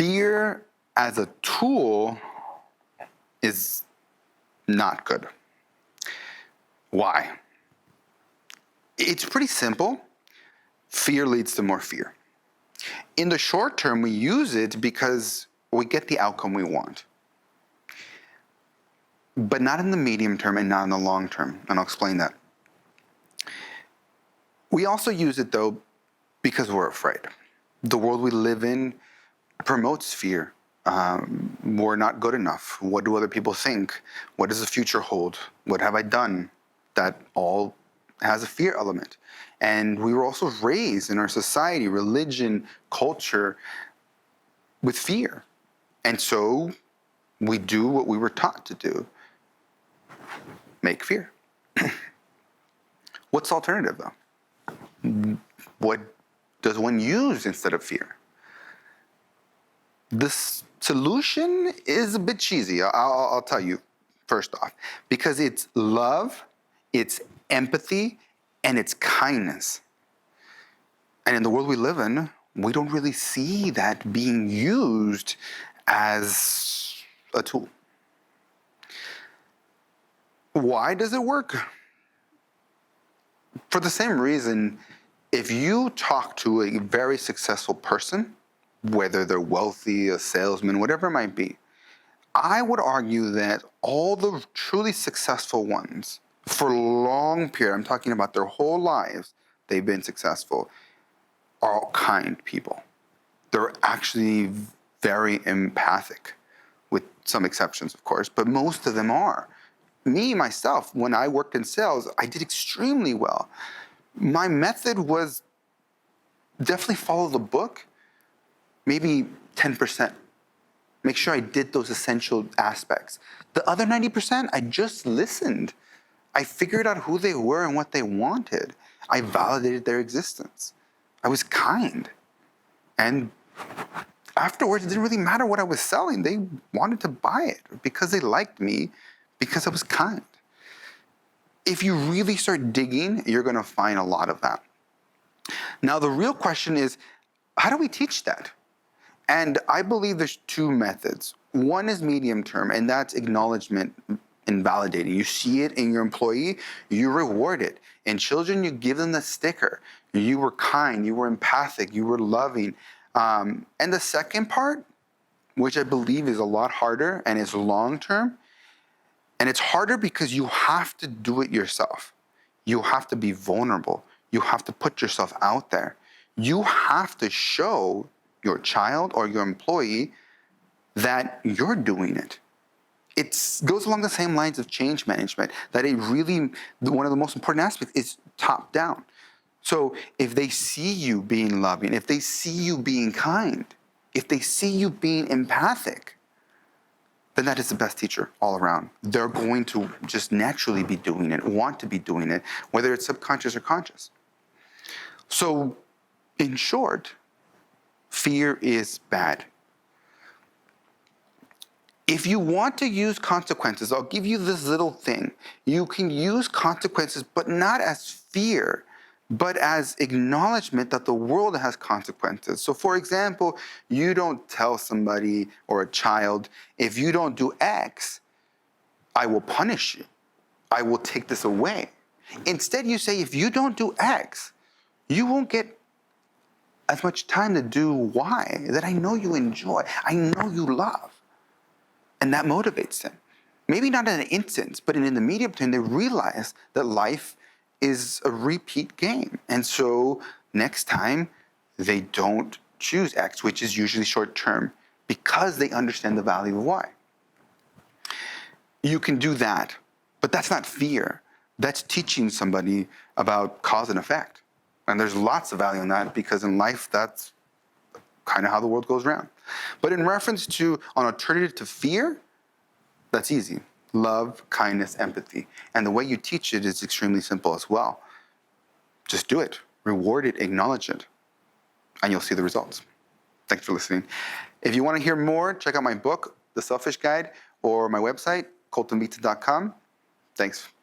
Fear as a tool is not good. Why? It's pretty simple. Fear leads to more fear. In the short term, we use it because we get the outcome we want, but not in the medium term and not in the long term, and I'll explain that. We also use it, though, because we're afraid. The world we live in promotes fear. We're not good enough. What do other people think? What does the future hold? What have I done? That all has a fear element. And we were also raised in our society, religion, culture, with fear. And so we do what we were taught to do. Make fear. What's the alternative, though? What does one use instead of fear? This solution is a bit cheesy, I'll tell you first off, because it's love, it's empathy, and it's kindness. And in the world we live in, we don't really see that being used as a tool. Why does it work? For the same reason, if you talk to a very successful person, whether they're wealthy, a salesman, whatever it might be, I would argue that all the truly successful ones, for a long period, I'm talking about their whole lives, they've been successful, are all kind people. They're actually very empathic, with some exceptions, of course, but most of them are. Me, myself, when I worked in sales, I did extremely well. My method was definitely follow the book, maybe 10%. Make sure I did those essential aspects. The other 90%, I just listened. I figured out who they were and what they wanted. I validated their existence. I was kind. And afterwards, it didn't really matter what I was selling. They wanted to buy it because they liked me, because I was kind. If you really start digging, you're going to find a lot of that. Now, the real question is, how do we teach that? And I believe there's two methods. One is medium term, and that's acknowledgement and validating. You see it in your employee, you reward it. In children, you give them the sticker. You were kind, you were empathic, you were loving. And the second part, which I believe is a lot harder and is long term, and it's harder because you have to do it yourself. You have to be vulnerable. You have to put yourself out there. You have to show your child or your employee that you're doing it. It goes along the same lines of change management, that it really, one of the most important aspects is top down. So if they see you being loving, if they see you being kind, if they see you being empathic, then that is the best teacher all around. They're going to just naturally be doing it, want to be doing it, whether it's subconscious or conscious. So in short, fear is bad. If you want to use consequences, I'll give you this little thing. You can use consequences, but not as fear, but as acknowledgement that the world has consequences. So for example, you don't tell somebody or a child, if you don't do X, I will punish you. I will take this away. Instead, you say, if you don't do X, you won't get as much time to do Y that I know you enjoy, I know you love. And that motivates them. Maybe not in an instance, but in the medium term, they realize that life is a repeat game. And so next time, they don't choose X, which is usually short term, because they understand the value of Y. You can do that, but that's not fear. That's teaching somebody about cause and effect. And there's lots of value in that, because in life, that's kind of how the world goes around. But in reference to an alternative to fear, that's easy. Love, kindness, empathy. And the way you teach it is extremely simple as well. Just do it, reward it, acknowledge it, and you'll see the results. Thanks for listening. If you want to hear more, check out my book, The Selfish Guide, or my website, coltonvita.com. Thanks.